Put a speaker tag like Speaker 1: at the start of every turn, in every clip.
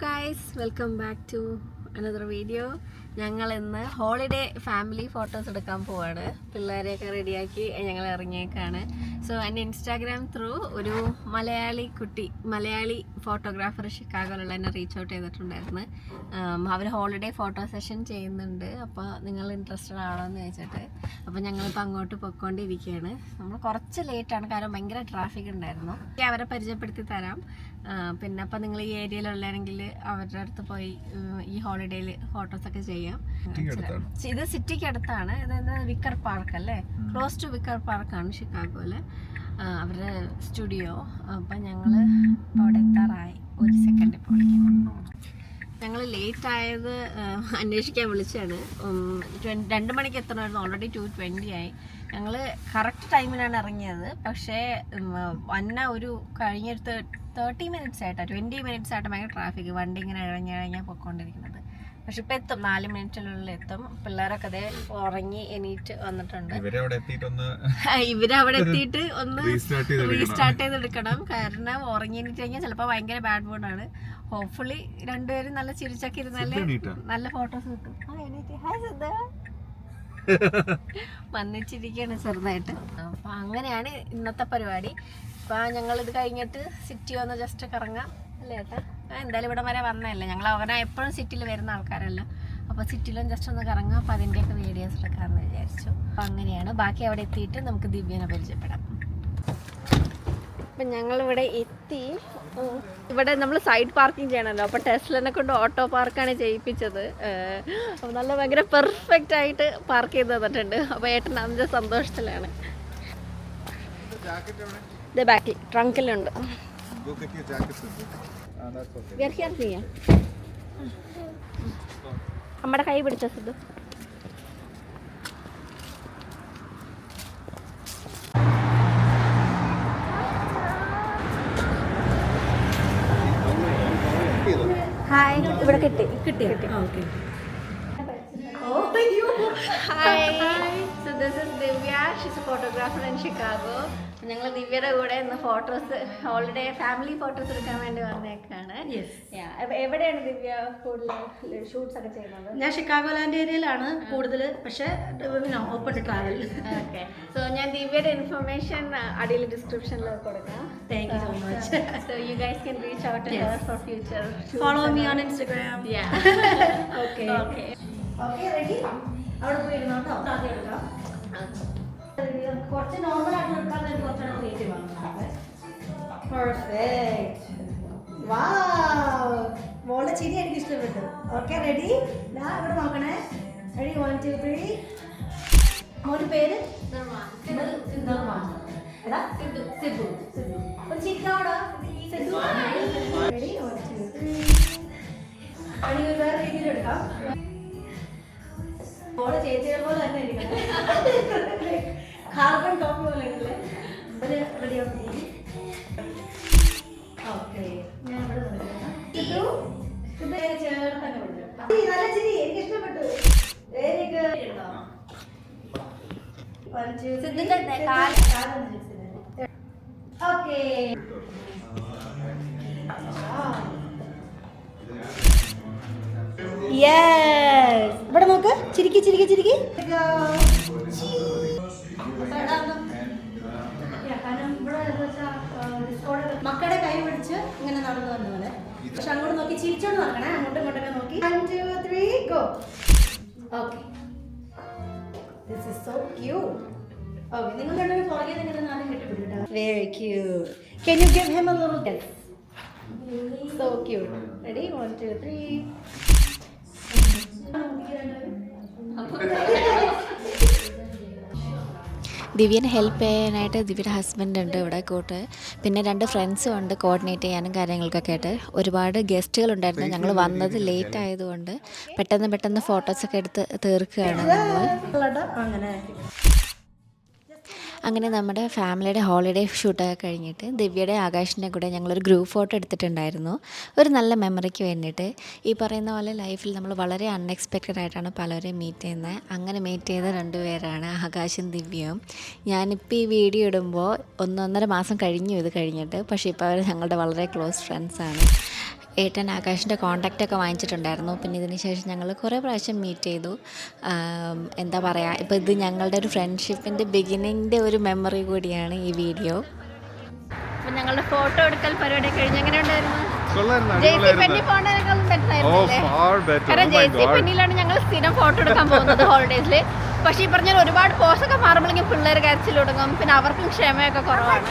Speaker 1: Guys, welcome back to another video. ഞങ്ങൾ ഇന്ന് holiday family photos എടുക്കാൻ പോവാണ്. പിള്ളേരെയൊക്കെ റെഡിയാക്കി ഞങ്ങൾ ഇറങ്ങിയേക്കാണ്. സോ എൻ്റെ ഇൻസ്റ്റാഗ്രാം ത്രൂ ഒരു മലയാളി ഫോട്ടോഗ്രാഫർ ഷിക്കാഗോയിലുള്ള എന്നെ റീച്ച് ഔട്ട് ചെയ്തിട്ടുണ്ടായിരുന്നു. അവർ ഹോളിഡേ ഫോട്ടോ സെഷൻ ചെയ്യുന്നുണ്ട്. അപ്പോൾ നിങ്ങൾ ഇൻട്രസ്റ്റഡ് ആണോ എന്ന് ചോദിച്ചിട്ട് അപ്പോൾ ഞങ്ങളിപ്പോൾ അങ്ങോട്ട് പൊയ്ക്കൊണ്ടിരിക്കുകയാണ്. നമ്മൾ കുറച്ച് ലേറ്റാണ്, കാരണം ഭയങ്കര ട്രാഫിക് ഉണ്ടായിരുന്നു. അവരെ പരിചയപ്പെടുത്തി തരാം. പിന്നെ അപ്പം നിങ്ങൾ ഈ ഏരിയയിലുള്ളതാണെങ്കിൽ അവരുടെ അടുത്ത് പോയി ഈ ഹോളിഡേയിൽ ഫോട്ടോസൊക്കെ ചെയ്യാം. ഇത് സിറ്റിക്ക് അടുത്താണ്. ഇത് വിക്കർ പാർക്ക് അല്ലേ, ക്ലോസ് ടു വിക്കർ പാർക്കാണ് ഷിക്കാഗോയിൽ അവരുടെ സ്റ്റുഡിയോ. അപ്പം ഞങ്ങൾ ഇപ്പോൾ അവിടെ എത്താറായി. ഒരു സെക്കൻഡ് ഇപ്പോൾ ഞങ്ങൾ ലേറ്റ് ആയത് അന്വേഷിക്കാൻ വിളിച്ചാണ്. 2 മണിക്ക് എത്തണമായിരുന്നു, ഓൾറെഡി 2:20 ആയി. ഞങ്ങൾ കറക്റ്റ് ടൈമിലാണ് ഇറങ്ങിയത്. പക്ഷേ ഒരു കഴിഞ്ഞൊരു 30 മിനിറ്റ്സ് ആയിട്ടാണ്, 20 മിനിറ്റ്സ് ആയിട്ട് ഭയങ്കര ട്രാഫിക്, വണ്ടി ഇങ്ങനെ ഇഴഞ്ഞിഴഞ്ഞാൽ പൊയ്ക്കൊണ്ടിരിക്കുന്നത്. പക്ഷെ ഇപ്പം എത്തും, 4 മിനിറ്റിനുള്ളിൽ എത്തും. പിള്ളേരൊക്കെ അതേ ഉറങ്ങി എണീറ്റ് വന്നിട്ടുണ്ട്. ഇവരവിടെ എത്തിയിട്ട് ഒന്ന് റീസ്റ്റാർട്ട് ചെയ്തെടുക്കണം, കാരണം ഉറങ്ങി എണീറ്റ് കഴിഞ്ഞാൽ ചിലപ്പോൾ ഭയങ്കര ബാഡ് മൂഡാണ്. ഹോപ്പ്ഫുള്ളി രണ്ടുപേരും നല്ല ചിരിച്ചൊക്കെ ഇരുന്നാല് നല്ല ഫോട്ടോസ് കിട്ടും. വന്നിച്ചിരിക്കുകയാണ് ചെറുതായിട്ട്. അപ്പം അങ്ങനെയാണ് ഇന്നത്തെ പരിപാടി. അപ്പം ഞങ്ങളിത് കഴിഞ്ഞിട്ട് സിറ്റി വന്ന് ജസ്റ്റ് കറങ്ങാം അല്ലേ ഏട്ടാ? എന്തായാലും ഇവിടെ വരെ വന്നതല്ലേ, ഞങ്ങൾ അങ്ങനെ എപ്പോഴും സിറ്റിയിൽ വരുന്ന ആൾക്കാരല്ല. അപ്പോൾ സിറ്റിയിലും ജസ്റ്റ് ഒന്ന് കറങ്ങാം. അപ്പോൾ അതിൻ്റെയൊക്കെ വീഡിയോസ് എടുക്കാമെന്ന് വിചാരിച്ചു. അപ്പോൾ അങ്ങനെയാണ്. ബാക്കി അവിടെ എത്തിയിട്ട് നമുക്ക് ദിവ്യനെ പരിചയപ്പെടാം. അപ്പം ഞങ്ങളിവിടെ എത്തി. ഇവിടെ നമ്മൾ സൈഡ് പാർക്കിംഗ് ചെയ്യണമല്ലോ, അപ്പോൾ ടെസ്ലനെ കൊണ്ട് ഓട്ടോ പാർക്കാണ് ചെയ്യിപ്പിച്ചത്. അപ്പോൾ നല്ല ഭയങ്കര പെർഫെക്റ്റ് ആയിട്ട് പാർക്ക് ചെയ്ത് തന്നിട്ടുണ്ട്. അപ്പോൾ ഏട്ടൻ അതിൻ്റെ സന്തോഷത്തിലാണ്. ഇത് ബാക്കിൽ ട്രങ്കിലുണ്ട്. നമ്മുടെ കൈ പിടിച്ച സിദ്ധു. ഹായ്, ഇവിടെ കിട്ടി. Hi, so this is Divya. She's A photographer in Chicago. ഞങ്ങൾ ദിവ്യയുടെ കൂടെ ഇന്ന് ഫോട്ടോസ്, ഹോളിഡേ ഫാമിലി ഫോട്ടോസ് എടുക്കാൻ വേണ്ടി വന്നേക്കാണ്. എവിടെയാണ് ദിവ്യ കൂടുതൽ ഷൂട്ട്സ് ഒക്കെ ചെയ്യുന്നത്?
Speaker 2: ഞാൻ ഷിക്കാഗോ ലാൻഡ് ഏരിയയിലാണ് കൂടുതൽ, പക്ഷേ open to travel.
Speaker 1: Okay, so ഞാൻ ദിവ്യയുടെ ഇൻഫർമേഷൻ അടിയിൽ ഡിസ്ക്രിപ്ഷനിൽ കൊടുക്കാം.
Speaker 2: Thank you so much.
Speaker 1: So you guys can reach out to her for future.
Speaker 2: Follow me on Instagram.
Speaker 1: Yeah.
Speaker 2: Okay.
Speaker 1: Okay.
Speaker 2: Okay, ready? അവിടെ പോയിരുന്നോ കേട്ടോ. ആദ്യം എടുക്കാം. കുറച്ച് നോർമൽ ആയിട്ട് എടുക്കാൻ കുറച്ചാണ് ക്രിയേറ്റീവ് ആണ്. പെർഫെക്റ്റ്. വാവ്, മോളുടെ ചിരി എനിക്ക് ഇഷ്ടപ്പെട്ടു. Okay, ready? ഞാൻ ഇവിടെ നോക്കണേ. റെഡി? 1 2 3. മോന്റെ പേര് നിർവാൻ. എടാ സിദ്ധു. ഒരു ചിരിക്കാവടാ സിദ്ധു. റെഡി? 1 2 3. അടി വേറെ രീതിയിൽ എടുക്കാം. മോളെ ചേച്ചിയെ പോലെ തന്നെ ഇരിക്കണം. കാർബൺ കോപ്പി പോലെ ഇല്ലേ? റെഡി ആവും. ഓക്കെ, ഞാൻ ഇവിടെ സിദ്ധു ചേർത്തൊക്കെ വിളിച്ചു. നല്ല ചിരി, എനിക്ക് ഇഷ്ടപ്പെട്ടു. Very good. Okay, yes. ഇവിടെ നോക്ക്, ചിരിക്കി. മക്കളുടെ കൈ പിടിച്ച് ഇങ്ങനെ നടന്നു വന്ന പോലെ, പക്ഷെ അങ്ങോട്ട് നോക്കി ചിരിച്ചോണ്ട് നടക്കണേ. അങ്ങോട്ടും ഇങ്ങോട്ടൊക്കെ നോക്കി. 1 2 3 go. Okay, this is so cute. Okay, നിങ്ങൾ രണ്ടുപേരും പുറകെ നിങ്ങൾ നാലും കെട്ടിപ്പിടിക്കട്ടെ. Very cute. Can you give him a little kiss? So cute. Ready? 1 2 3.
Speaker 3: ദിവ്യനെ help ചെയ്യാനായിട്ട് ദിവ്യയുടെ ഹസ്ബൻഡ് ഉണ്ട് ഇവിടെ കൂട്ട്. പിന്നെ 2 ഫ്രണ്ട്സും ഉണ്ട് കോർഡിനേറ്റ് ചെയ്യാനും കാര്യങ്ങൾക്കൊക്കെ ആയിട്ട്. ഒരുപാട് ഗസ്റ്റുകളുണ്ടായിരുന്നു. ഞങ്ങൾ വന്നത് ലേറ്റ് ആയതുകൊണ്ട് പെട്ടെന്ന് ഫോട്ടോസൊക്കെ എടുത്ത് തീർക്കുകയാണ് നമ്മൾ. അങ്ങനെ നമ്മുടെ ഫാമിലിയുടെ ഹോളിഡേ ഷൂട്ടൊക്കെ കഴിഞ്ഞിട്ട് ദിവ്യയുടെ ആകാശിൻ്റെ കൂടെ ഞങ്ങളൊരു ഗ്രൂപ്പ് ഫോട്ടോ എടുത്തിട്ടുണ്ടായിരുന്നു, ഒരു നല്ല മെമ്മറിക്ക് വേണ്ടിയിട്ട്. ഈ പറയുന്ന പോലെ ലൈഫിൽ നമ്മൾ വളരെ അൺഎക്സ്പെക്റ്റഡ് ആയിട്ടാണ് പലരെയും മീറ്റ് ചെയ്യുന്നത്. അങ്ങനെ മീറ്റ് ചെയ്ത 2 പേരാണ് ആകാശും ദിവ്യയും. ഞാനിപ്പോൾ ഈ വീഡിയോ ഇടുമ്പോൾ 1.5 മാസം കഴിഞ്ഞു ഇത് കഴിഞ്ഞിട്ട്, പക്ഷേ ഇപ്പോൾ അവർ ഞങ്ങളുടെ വളരെ ക്ലോസ് ഫ്രണ്ട്സാണ്. ഏട്ടൻ ആകാശിൻ്റെ കോൺടാക്റ്റൊക്കെ വാങ്ങിച്ചിട്ടുണ്ടായിരുന്നു. പിന്നെ ഇതിന് ശേഷം ഞങ്ങൾ കുറേ പ്രാവശ്യം മീറ്റ് ചെയ്തു. എന്താ പറയുക, ഇപ്പോൾ ഇത് ഞങ്ങളുടെ ഒരു ഫ്രണ്ട്ഷിപ്പിൻ്റെ ബിഗിനിങ്ങിൻ്റെ ഒരു മെമ്മറി കൂടിയാണ് ഈ വീഡിയോ.
Speaker 1: അപ്പം ഞങ്ങളുടെ ഫോട്ടോ എടുക്കൽ പരിപാടി കഴിഞ്ഞ് എങ്ങനെ ഉണ്ടായിരുന്നു? കാരണം JC പെന്നിയിലാണ് ഞങ്ങൾ സ്ഥിരം ഫോട്ടോ എടുക്കാൻ പോകുന്നത് ഹോളിഡേസിൽ. പക്ഷേ ഈ പറഞ്ഞാൽ ഒരുപാട് പോസൊക്കെ മാറുമ്പോഴേക്കും പിള്ളേർ കരച്ചിൽ തുടങ്ങും. പിന്നെ അവർക്കും ക്ഷമയൊക്കെ കുറവാണ്.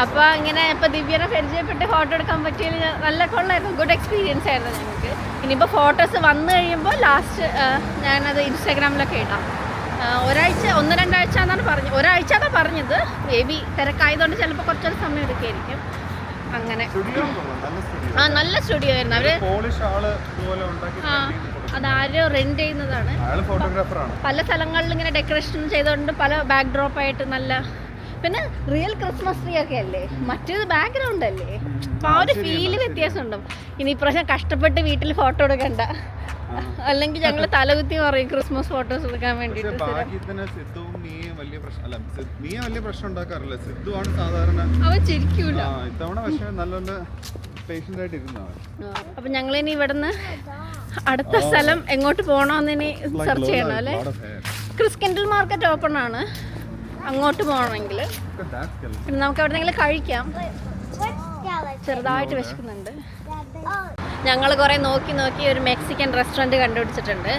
Speaker 1: അപ്പൊ ഇങ്ങനെ ഇപ്പൊ ദിവ്യനെ പരിചയപ്പെട്ട് ഫോട്ടോ എടുക്കാൻ പറ്റിയതിൽ നല്ല കൊള്ളായിരുന്നു. ഗുഡ് എക്സ്പീരിയൻസ് ആയിരുന്നു ഞങ്ങൾക്ക്. ഇനിയിപ്പോൾ ഫോട്ടോസ് വന്നു കഴിയുമ്പോൾ ലാസ്റ്റ് ഞാനത് ഇൻസ്റ്റാഗ്രാമിലൊക്കെ ഇടാം. ഒരാഴ്ച 1-2 ആഴ്ച എന്നാണ് പറഞ്ഞത്. ഒരാഴ്ച എന്നാണ് പറഞ്ഞത്. ബേബി തിരക്കായതുകൊണ്ട് ചിലപ്പോൾ കുറച്ചൊരു സമയം എടുക്കുമായിരിക്കും. അങ്ങനെ നല്ല സ്റ്റുഡിയോ ആയിരുന്നു. അവര് അതാരോ റെന്റ് ചെയ്യുന്നതാണ്. പല സ്ഥലങ്ങളിൽ ഇങ്ങനെ ഡെക്കറേഷൻ ചെയ്തുകൊണ്ട് പല ബാക്ക് ഡ്രോപ്പ് ആയിട്ട് നല്ല. പിന്നെ റിയൽ ക്രിസ്മസ് ട്രീ ഒക്കെ അല്ലേ, മറ്റേത് ബാക്ക്ഗ്രൗണ്ട് അല്ലേ. അപ്പൊ ആ ഒരു ഫീല് വ്യത്യാസമുണ്ടോ. ഇനി ഇപ്രാവശ്യം കഷ്ടപ്പെട്ട് വീട്ടിൽ ഫോട്ടോ എടുക്കണ്ട, അല്ലെങ്കിൽ ഞങ്ങൾ തലകുത്തി പറയും ക്രിസ്മസ് ഫോട്ടോസ് എടുക്കാൻ വേണ്ടിട്ട്. അവൻ ചിരിക്കൂല. അപ്പൊ ഞങ്ങളിനി ഇവിടുന്ന് അടുത്ത സ്ഥലം എങ്ങോട്ട് പോകണമെന്ന് ഇനി സെർച്ച് ചെയ്യണം അല്ലേ. ക്രിസ്കിൻഡിൽ മാർക്കറ്റ് ഓപ്പൺ ആണ് അങ്ങോട്ട് പോകണമെങ്കിൽ. പിന്നെ നമുക്ക് എവിടെയെങ്കിലും കഴിക്കാം. ചെറുതായിട്ട് വിശക്കുന്നുണ്ട്. ഞങ്ങൾ കുറേ നോക്കി ഒരു മെക്സിക്കൻ റെസ്റ്റോറൻറ്റ് കണ്ടുപിടിച്ചിട്ടുണ്ട്,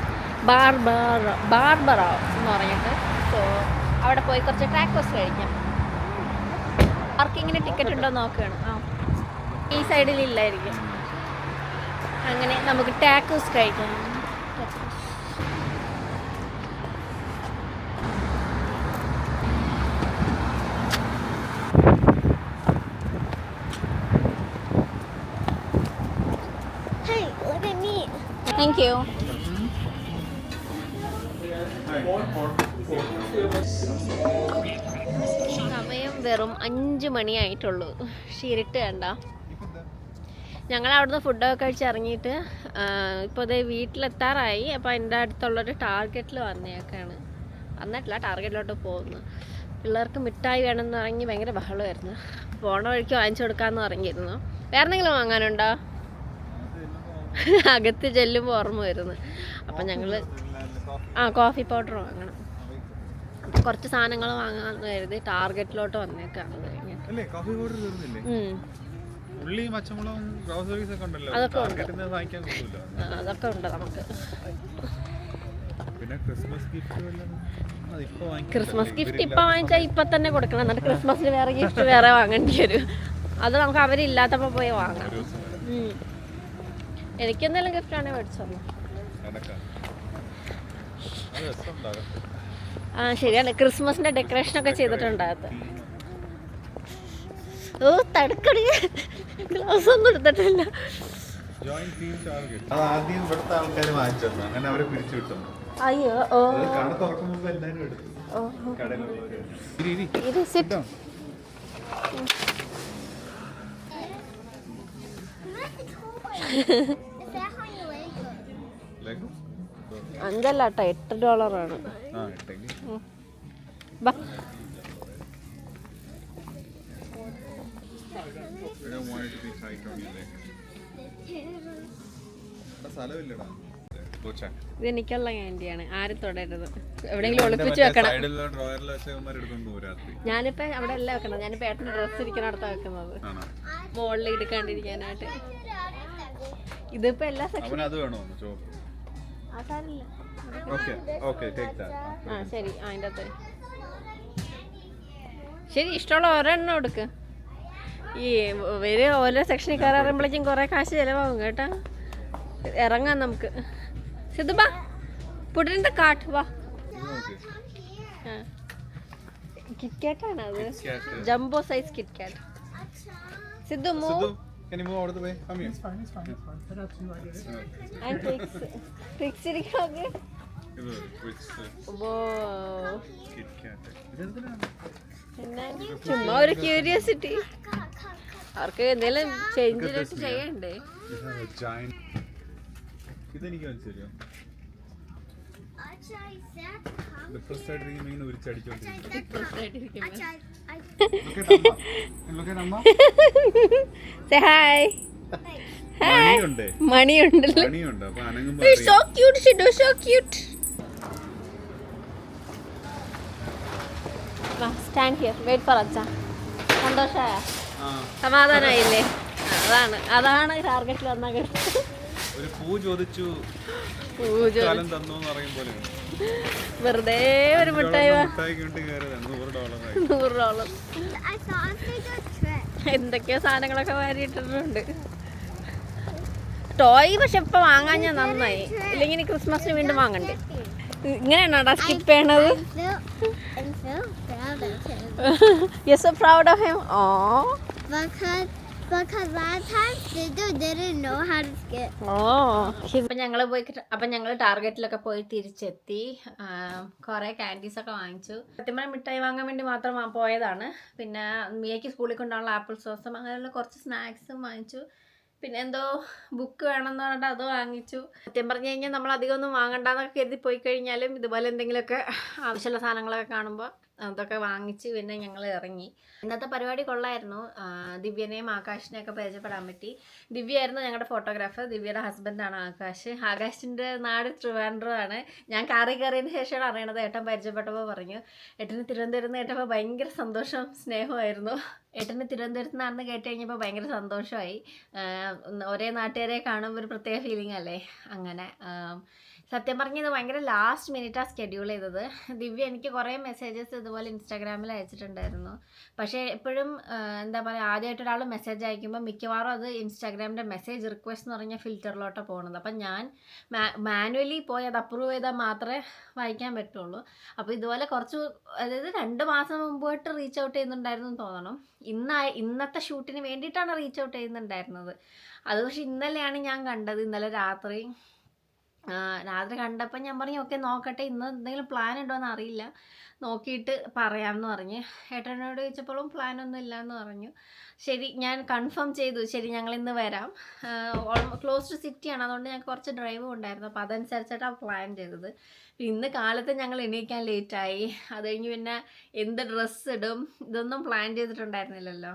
Speaker 1: ബാർബറോ എന്ന് പറഞ്ഞിട്ട്. സോ അവിടെ പോയി കുറച്ച് ടാക്കോസ് കഴിക്കാം. പാർക്കിങ്ങിന് ടിക്കറ്റ് ഉണ്ടോ നോക്കുകയാണ്. ഈ സൈഡിലില്ലായിരിക്കും. അങ്ങനെ നമുക്ക് ടാക്കോസ് കഴിക്കാം. Thank you. സമയം വെറും 5 മണിയായിട്ടുള്ളൂ. ഷീരിട്ട് കണ്ട. ഞങ്ങൾ അവിടുന്ന് ഫുഡൊക്കെ കഴിച്ചിറങ്ങിയിട്ട് ഇപ്പോൾ ഇത് വീട്ടിലെത്താറായി. അപ്പോൾ എൻ്റെ അടുത്തുള്ളൊരു ടാർഗറ്റിൽ വന്നിട്ടില്ല, ടാർഗറ്റിലോട്ട് പോകുന്നു. പിള്ളേർക്ക് മിഠായി വേണമെന്ന് ഇറങ്ങി ഭയങ്കര ബഹളമായിരുന്നു. പോണ വഴിക്ക് വാങ്ങിച്ചു കൊടുക്കാമെന്ന് ഇറങ്ങിയിരുന്നു. വേറെ എന്തെങ്കിലും വാങ്ങാനുണ്ടോ? അകത്ത് ചെല്ലുമ്പോൾ ഓർമ്മ വരുന്നു. അപ്പം ഞങ്ങൾ കോഫി പൗഡർ വാങ്ങണം. കുറച്ച് സാധനങ്ങൾ വാങ്ങാമെന്ന് കരുതി ടാർഗറ്റിലോട്ട് വന്നേക്കാണ്. അതൊക്കെ ഉണ്ട് നമുക്ക്. ക്രിസ്മസ് ഗിഫ്റ്റ് ഇപ്പം വാങ്ങിച്ചാൽ ഇപ്പം തന്നെ കൊടുക്കണം. എന്നിട്ട് ക്രിസ്മസിന് വേറെ ഗിഫ്റ്റ് വേറെ വാങ്ങേണ്ടി വരും. അത് നമുക്ക് അവരില്ലാത്തപ്പോൾ പോയി വാങ്ങാം. എനിക്കെന്തെങ്കിലും ഗിഫ്റ്റ് ആണെങ്കിൽ മേടിച്ചോ. ശരിയാണ്, ക്രിസ്മസിന്റെ ഡെക്കറേഷൻ ഒക്കെ ചെയ്തിട്ടുണ്ടാകത്ത്. ഓ തടുക്കടി, ഗ്ലാസ് ഒന്നും എടുത്തിട്ടില്ല. അയ്യോ $5 $8. ഇത് എനിക്കുള്ള ക്യാൻഡിയാണ്. ആരും തൊടരുത്. എവിടെയെങ്കിലും ഒളിപ്പിച്ച് വെക്കണം. ഞാനിപ്പോ അവിടെ അല്ല വെക്കണം. ഞാനിപ്പോ ഏട്ടൻ്റെ ഡ്രസ്സ് ഇരിക്കണടുത്താ വെക്കുന്നത്, മുകളിൽ എടുക്കാണ്ടിരിക്കാനായിട്ട്. ഇതിപ്പോ എല്ലാ സെക്ഷനും ശരി. അതിൻ്റെ അകത്ത് ശരി, ഇഷ്ടമുള്ള ഒരെണ്ണം എടുക്ക്. ഈ ഓരോ സെക്ഷനിൽ കയറുമ്പോഴേക്കും കുറെ കാശ് ചിലവാകും കേട്ടാ. ഇറങ്ങാം നമുക്ക്. സിദ്ധുബാ പുട്ടിന്റെ കാട്ട് വാ. കിറ്റ്കാറ്റാണ് അത്, jumbo size KitKat. Sidhu move.
Speaker 4: Can you move out of the way? Come here.
Speaker 5: It's fine. I got 2 ideas.
Speaker 1: And Trix ഇരിക്കാതെ.
Speaker 4: Kit Kat.
Speaker 1: ചുമ്മാ ഒരു ക്യൂരിയോസിറ്റി. അവർക്ക് എന്തെങ്കിലും ചേഞ്ച് ചെയ്യണ്ടേ.
Speaker 4: ഇതെനിക്ക് മനസ്സിലായോ? ഡിപ്രസ്ഡ് ആയിട്ടിരിക്കുമ്പോ ഇങ്ങനെ ഉരിച്ചടിച്ചോണ്ടിരിക്കും.
Speaker 1: Say hi.
Speaker 4: മണിയുണ്ട്
Speaker 1: മണിയുണ്ടല്ലോ.
Speaker 4: മണിയുണ്ട് അപ്പൊ അനങ്ങുമ്പോ
Speaker 1: It's so cute, Shidu, so cute. Stand here, wait for Acha. സന്തോഷമായ സമാധാനായില്ലേ? അതാണ് ടാർഗറ്റിൽ വന്നാ കേട്ടത്.
Speaker 4: ഒരു പൂ ചോദിച്ചു കാലം തന്നു എന്ന് പറയും പോലെ
Speaker 1: വെറുതെ ഒരു മിഠായി
Speaker 4: മിഠായിക്ക് വേണ്ടി കയറിയതാണ് $100.
Speaker 1: എന്തൊക്കെയോ സാധനങ്ങളൊക്കെ വാരിയിട്ടിട്ടുണ്ട്. ടോയ് പക്ഷെ ഇപ്പൊ വാങ്ങാൻ ഞാൻ നന്നായി, ഇല്ലെങ്കിൽ ഇനി ക്രിസ്മസിന് വീണ്ടും വാങ്ങണ്ടേ. ഇങ്ങനെയാണോടാ സ്കിപ്പ് ചെയ്യണത്? You're so proud of him. Oh.
Speaker 6: Because last time Sidhu didn't know how to skip.
Speaker 1: അപ്പം ഞങ്ങൾ ടാർഗറ്റിലൊക്കെ പോയി തിരിച്ചെത്തി. കുറേ ക്യാൻഡീസ് ഒക്കെ വാങ്ങിച്ചു. സത്യം പറഞ്ഞാൽ മിഠായി വാങ്ങാൻ വേണ്ടി മാത്രം പോയതാണ്. പിന്നെ മിയയ്ക്ക് സ്കൂളിൽ കൊണ്ടുള്ള ആപ്പിൾ സോസും അങ്ങനെയുള്ള കുറച്ച് സ്നാക്സും വാങ്ങിച്ചു. പിന്നെ എന്തോ ബുക്ക് വേണമെന്ന് പറഞ്ഞിട്ട് അത് വാങ്ങിച്ചു. സത്യം പറഞ്ഞു കഴിഞ്ഞാൽ നമ്മൾ അധികം ഒന്നും വാങ്ങണ്ടെന്നൊക്കെ കരുതി പോയി കഴിഞ്ഞാലും ഇതുപോലെ എന്തെങ്കിലുമൊക്കെ ആവശ്യമുള്ള സാധനങ്ങളൊക്കെ കാണുമ്പോൾ അതൊക്കെ വാങ്ങിച്ച് പിന്നെ ഞങ്ങൾ ഇറങ്ങി. ഇന്നത്തെ പരിപാടി കൊള്ളായിരുന്നു. ദിവ്യനെയും ആകാശിനെയൊക്കെ പരിചയപ്പെടാൻ പറ്റി. ദിവ്യയായിരുന്നു ഞങ്ങളുടെ ഫോട്ടോഗ്രാഫർ. ദിവ്യയുടെ ഹസ്ബൻഡാണ് ആകാശ്. ആകാശിൻ്റെ നാട് ട്രിവാൻഡ്രമാണ്. ഞാൻ കാറി കയറിയതിന് ശേഷമാണ് അറിയണത്. ഏട്ടൻ പരിചയപ്പെട്ടപ്പോൾ പറഞ്ഞു. ഏട്ടന് തിരുവനന്തപുരത്ത് കേട്ടപ്പോൾ ഭയങ്കര സന്തോഷം സ്നേഹമായിരുന്നു. ഏട്ടന് തിരുവനന്തപുരത്ത് നിന്നാണെന്ന് കേട്ട് കഴിഞ്ഞപ്പോൾ ഭയങ്കര സന്തോഷമായി. ഒരേ നാട്ടുകാരെ കാണുമ്പോൾ ഒരു പ്രത്യേക ഫീലിംഗ് അല്ലേ. അങ്ങനെ സത്യം പറഞ്ഞത് ഭയങ്കര ലാസ്റ്റ് മിനിറ്റാണ് സ്കെഡ്യൂൾ ചെയ്തത്. ദിവ്യ എനിക്ക് കുറേ മെസ്സേജസ് ഇതുപോലെ ഇൻസ്റ്റാഗ്രാമിൽ അയച്ചിട്ടുണ്ടായിരുന്നു. പക്ഷേ എപ്പോഴും എന്താ പറയുക, ആദ്യമായിട്ട് ഒരാൾ മെസ്സേജ് അയക്കുമ്പോൾ മിക്കവാറും അത് ഇൻസ്റ്റാഗ്രാമിൻ്റെ മെസ്സേജ് റിക്വസ്റ്റ് എന്ന് പറഞ്ഞ ഫിൽറ്ററിലോട്ടാണ് പോകുന്നത്. അപ്പം ഞാൻ മാനുവലി പോയി അത് അപ്രൂവ് ചെയ്താൽ മാത്രമേ വായിക്കാൻ പറ്റുള്ളൂ. അപ്പോൾ ഇതുപോലെ അതായത് 2 മാസം മുമ്പായിട്ട് റീച്ച് ഔട്ട് ചെയ്യുന്നുണ്ടായിരുന്നു എന്ന് തോന്നണം. ഇന്നത്തെ ഷൂട്ടിന് വേണ്ടിയിട്ടാണ് റീച്ച് ഔട്ട് ചെയ്യുന്നുണ്ടായിരുന്നത്. അത് പക്ഷേ ഇന്നലെയാണ് ഞാൻ കണ്ടത്. ഇന്നലെ രാത്രി കണ്ടപ്പോൾ ഞാൻ പറഞ്ഞു ഓക്കെ നോക്കട്ടെ, ഇന്ന് എന്തെങ്കിലും പ്ലാൻ ഉണ്ടോ എന്ന് അറിയില്ല, നോക്കിയിട്ട് പറയാമെന്ന് പറഞ്ഞ്. ഏട്ടനോട് ചോദിച്ചപ്പോഴും പ്ലാനൊന്നും ഇല്ല എന്ന് പറഞ്ഞു. ശരി, ഞാൻ കൺഫേം ചെയ്തു. ശരി, ഞങ്ങൾ ഇന്ന് വരാം. ക്ലോസ്ഡ് സിറ്റിയാണ്, അതുകൊണ്ട് ഞങ്ങൾക്ക് കുറച്ച് ഡ്രൈവും ഉണ്ടായിരുന്നു. അപ്പോൾ അതനുസരിച്ചിട്ടാണ് പ്ലാൻ ചെയ്തത്. ഇന്ന് കാലത്ത് ഞങ്ങൾ എണീക്കാൻ ലേറ്റായി. അത് കഴിഞ്ഞ് പിന്നെ എന്ത് ഡ്രസ്സ് ഇടും ഇതൊന്നും പ്ലാൻ ചെയ്തിട്ടുണ്ടായിരുന്നില്ലല്ലോ.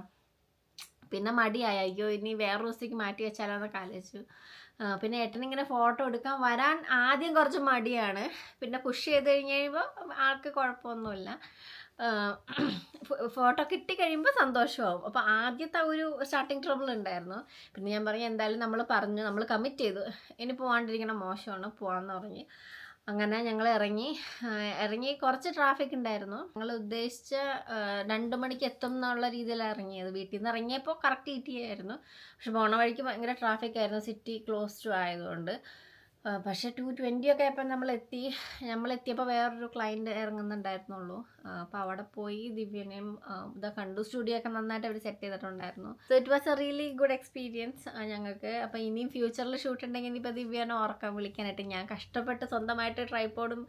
Speaker 1: പിന്നെ മടിയായി, അയ്യോ ഇനി വേറെ ദിവസത്തേക്ക് മാറ്റി വെച്ചാലോന്നൊക്കെ ആലോചിച്ചു. പിന്നെ ഏട്ടനിങ്ങനെ ഫോട്ടോ എടുക്കാൻ വരാൻ ആദ്യം കുറച്ച് മടിയാണ്. പിന്നെ പുഷ് ചെയ്ത് കഴിഞ്ഞ് കഴിയുമ്പോൾ ആൾക്ക് കുഴപ്പമൊന്നുമില്ല. ഫോട്ടോ കിട്ടിക്കഴിയുമ്പോൾ സന്തോഷമാവും. അപ്പോൾ ആദ്യത്തെ ഒരു സ്റ്റാർട്ടിങ് ട്രബിൾ ഉണ്ടായിരുന്നു. പിന്നെ ഞാൻ പറഞ്ഞു എന്തായാലും നമ്മൾ കമ്മിറ്റ് ചെയ്തു, ഇനി പോകാണ്ടിരിക്കണം, മോശമാണ്, പോകാമെന്ന് പറഞ്ഞ്. അങ്ങനെ ഞങ്ങൾ ഇറങ്ങി കുറച്ച് ട്രാഫിക് ഉണ്ടായിരുന്നു. ഞങ്ങൾ ഉദ്ദേശിച്ച 2 മണിക്ക് എത്തും എന്നുള്ള രീതിയിലാണ് ഇറങ്ങിയത്. വീട്ടിൽ നിന്ന് ഇറങ്ങിയപ്പോൾ കറക്റ്റ് ETA പക്ഷെ പോണ വഴിക്ക് ഭയങ്കര ട്രാഫിക് ആയിരുന്നു, സിറ്റി ക്ലോസ്ഡ് ആയതുകൊണ്ട്. പക്ഷേ 2:20 ഒക്കെ ആയപ്പോൾ നമ്മളെത്തിയപ്പോൾ വേറൊരു ക്ലയൻറ്റ് ഇറങ്ങുന്നുണ്ടായിരുന്നുള്ളൂ. അപ്പോൾ അവിടെ പോയി ദിവ്യനെയും ഇതൊക്കെ കണ്ടു. സ്റ്റുഡിയോ ഒക്കെ നന്നായിട്ട് അവർ സെറ്റ് ചെയ്തിട്ടുണ്ടായിരുന്നു. So it was A really good experience ഞങ്ങൾക്ക്. അപ്പോൾ ഇനിയും ഫ്യൂച്ചറിൽ ഷൂട്ട് ഉണ്ടെങ്കിൽ ഇനിയിപ്പോൾ ദിവ്യനെ ഓർക്കാൻ വിളിക്കാനായിട്ട് ഞാൻ കഷ്ടപ്പെട്ട് സ്വന്തമായിട്ട് ട്രൈപോഡും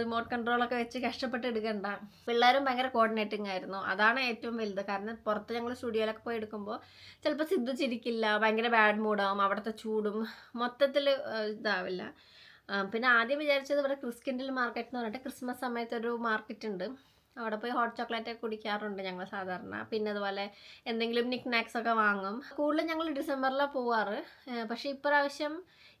Speaker 1: റിമോട്ട് കൺട്രോളൊക്കെ വെച്ച് കഷ്ടപ്പെട്ട് എടുക്കണ്ട. പിള്ളേരും ഭയങ്കര കോർഡിനേറ്റിംഗ് ആയിരുന്നു. അതാണ് ഏറ്റവും വലുത്. കാരണം പുറത്ത് ഞങ്ങൾ സ്റ്റുഡിയോയിലൊക്കെ പോയി എടുക്കുമ്പോൾ ചിലപ്പോൾ സിദ്ധു ചിരിക്കില്ല, ഭയങ്കര ബാഡ് മൂഡാവും, അവിടുത്തെ ചൂടും മൊത്തത്തിൽ ഇതാവില്ല. പിന്നെ ആദ്യം വിചാരിച്ചത് ഇവിടെ ക്രിസ്കിൻഡിൽ മാർക്കറ്റ് എന്ന് പറഞ്ഞിട്ട് ക്രിസ്മസ് സമയത്തൊരു മാർക്കറ്റ് ഉണ്ട്, അവിടെ പോയി ഹോട്ട് ചോക്ലേറ്റ് കുടിക്കാറുണ്ട് ഞങ്ങൾ സാധാരണ. പിന്നെ അതുപോലെ എന്തെങ്കിലും നിക്നാക്സ് ഒക്കെ വാങ്ങും. കൂടുതലും ഞങ്ങൾ ഡിസംബറിലാണ് പോവാറ്. പക്ഷേ ഇപ്രാവശ്യം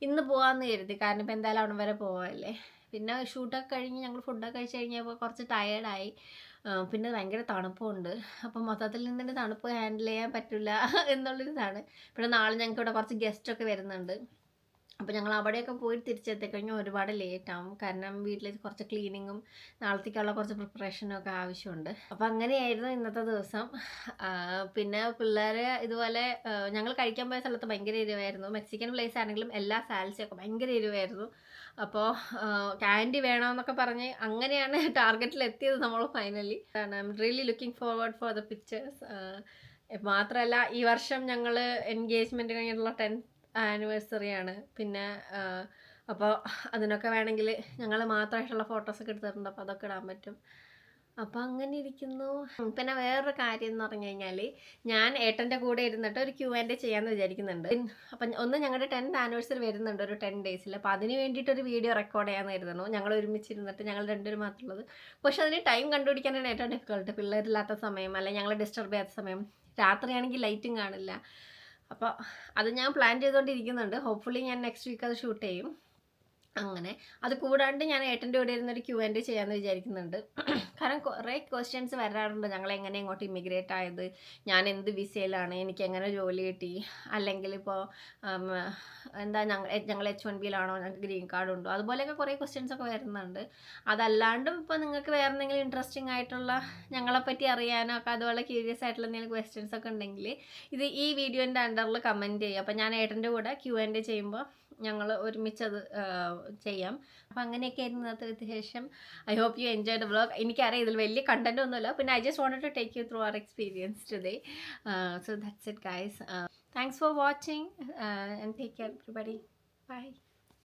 Speaker 1: ഇന്ന് പോകാമെന്ന് കരുതി, കാരണം ഇപ്പോൾ എന്തായാലും അവിടെ വരെ പോവാല്ലേ. പിന്നെ ഷൂട്ടൊക്കെ കഴിഞ്ഞ് ഞങ്ങൾ ഫുഡൊക്കെ കഴിച്ച് കഴിഞ്ഞപ്പോൾ കുറച്ച് ടയേർഡായി. പിന്നെ ഭയങ്കര തണുപ്പുണ്ട്. അപ്പം മൊത്തത്തിൽ നിന്നിട്ട് തണുപ്പ് ഹാൻഡിൽ ചെയ്യാൻ പറ്റില്ല എന്നുള്ളൊരിതാണ്. പിന്നെ നാളെ ഞങ്ങൾക്ക് ഇവിടെ കുറച്ച് ഗസ്റ്റൊക്കെ വരുന്നുണ്ട്. അപ്പോൾ ഞങ്ങൾ അവിടെയൊക്കെ പോയി തിരിച്ചെത്തിക്കഴിഞ്ഞാൽ ഒരുപാട് ലേറ്റാവും. കാരണം വീട്ടിൽ കുറച്ച് ക്ലീനിങ്ങും നാളത്തേക്കുള്ള കുറച്ച് പ്രിപ്പറേഷനും ഒക്കെ ആവശ്യമുണ്ട്. അപ്പോൾ അങ്ങനെയായിരുന്നു ഇന്നത്തെ ദിവസം. പിന്നെ പിള്ളേർ ഇതുപോലെ ഞങ്ങൾ കഴിക്കാൻ പോയ സ്ഥലത്ത് ഭയങ്കര എരിവായിരുന്നു. മെക്സിക്കൻ പ്ലേസ് ആണെങ്കിലും എല്ലാ സാലഡ്സൊക്കെ ഭയങ്കര എരിവായിരുന്നു. അപ്പോൾ ക്യാൻഡി വേണമെന്നൊക്കെ പറഞ്ഞ് അങ്ങനെയാണ് ടാർഗറ്റിൽ എത്തിയത് നമ്മൾ finally. I am really looking forward for the pictures. മാത്രമല്ല ഈ വർഷം ഞങ്ങൾ എൻഗേജ്മെൻറ്റ് കഴിഞ്ഞിട്ടുള്ള 10th ആനിവേഴ്സറിയാണ്. പിന്നെ അപ്പോൾ അതിനൊക്കെ വേണമെങ്കിൽ ഞങ്ങൾ മാത്രമായിട്ടുള്ള ഫോട്ടോസൊക്കെ എടുത്തിട്ടുണ്ട്. അപ്പോൾ അതൊക്കെ ഇടാൻ പറ്റും. അപ്പം അങ്ങനെ ഇരിക്കുന്നു. പിന്നെ വേറൊരു കാര്യം എന്ന് പറഞ്ഞു കഴിഞ്ഞാൽ ഞാൻ ഏട്ടൻ്റെ കൂടെ ഇരുന്നിട്ട് ഒരു Q&A ചെയ്യാമെന്ന് വിചാരിക്കുന്നുണ്ട്. അപ്പം ഒന്ന് ഞങ്ങളുടെ 10th ആനിവേഴ്സറി വരുന്നുണ്ട് ഒരു 10 ഡേയ്സിൽ. അപ്പോൾ അതിന് വേണ്ടിയിട്ടൊരു വീഡിയോ റെക്കോർഡ് ചെയ്യാമെന്ന് കരുതുന്നു. ഞങ്ങൾ ഒരുമിച്ചിരുന്നിട്ട് ഞങ്ങൾ രണ്ടുപേരും മാത്രമുള്ളത്. പക്ഷെ അതിന് ടൈം കണ്ടുപിടിക്കാനാണ് ഏറ്റവും ഡിഫിക്കൾട്ട്. പിള്ളേരില്ലാത്ത സമയം, അല്ലെങ്കിൽ ഞങ്ങൾ ഡിസ്റ്റർബ് ചെയ്യാത്ത സമയം. രാത്രിയാണെങ്കിൽ ലൈറ്റും കാണില്ല. അപ്പോൾ അത് ഞാൻ പ്ലാൻ ചെയ്തുകൊണ്ടിരിക്കുന്നുണ്ട്. ഹോപ്പ്ഫുള്ളി ഞാൻ നെക്സ്റ്റ് വീക്ക് അത് ഷൂട്ട് ചെയ്യും. അങ്ങനെ അത് കൂടാണ്ട് ഞാൻ ഏട്ടൻ്റെ കൂടെ ഇരുന്നൊരു Q&A ചെയ്യാമെന്ന് വിചാരിക്കുന്നുണ്ട്. കാരണം കുറേ ക്വസ്റ്റ്യൻസ് വരാറുണ്ട്. ഞങ്ങൾ എങ്ങനെ ഇങ്ങോട്ട് ഇമിഗ്രേറ്റ് ആയത്, ഞാൻ എന്ത് വിസയിലാണ്, എനിക്ക് എങ്ങനെ ജോലി കിട്ടി, അല്ലെങ്കിൽ ഇപ്പോൾ എന്താ ഞങ്ങൾ H1Bയിലാണോ, ഞങ്ങൾക്ക് ഗ്രീൻ കാർഡ് ഉണ്ടോ, അതുപോലെയൊക്കെ കുറേ ക്വസ്റ്റ്യൻസ് ഒക്കെ വരുന്നുണ്ട്. അതല്ലാണ്ടും ഇപ്പോൾ നിങ്ങൾക്ക് വേറെ എന്തെങ്കിലും ഇൻട്രസ്റ്റിംഗ് ആയിട്ടുള്ള ഞങ്ങളെപ്പറ്റി അറിയാനോ ഒക്കെ അതുപോലെ ക്യൂരിയസ് ആയിട്ടുള്ള എന്തെങ്കിലും ക്വസ്റ്റ്യൻസ് ഒക്കെ ഉണ്ടെങ്കിൽ ഇത് ഈ വീഡിയോൻ്റെ അണ്ടറിൽ കമൻറ്റ് ചെയ്യുക. അപ്പോൾ ഞാൻ ഏട്ടൻ്റെ കൂടെ Q&A ചെയ്യുമ്പോൾ ഞങ്ങൾ ഒരുമിച്ചത് ചെയ്യാം. അപ്പം അങ്ങനെയൊക്കെ ആയിരുന്നു ഇന്നത്തെ വിശേഷം. I hope you enjoy the vlog. എനിക്കറിയാം ഇതിൽ വലിയ കണ്ടന്റ് ഒന്നുമില്ല. പിന്നെ I just wanted to take you through our experience today. So that's it guys. Thanks for watching and take care everybody. By.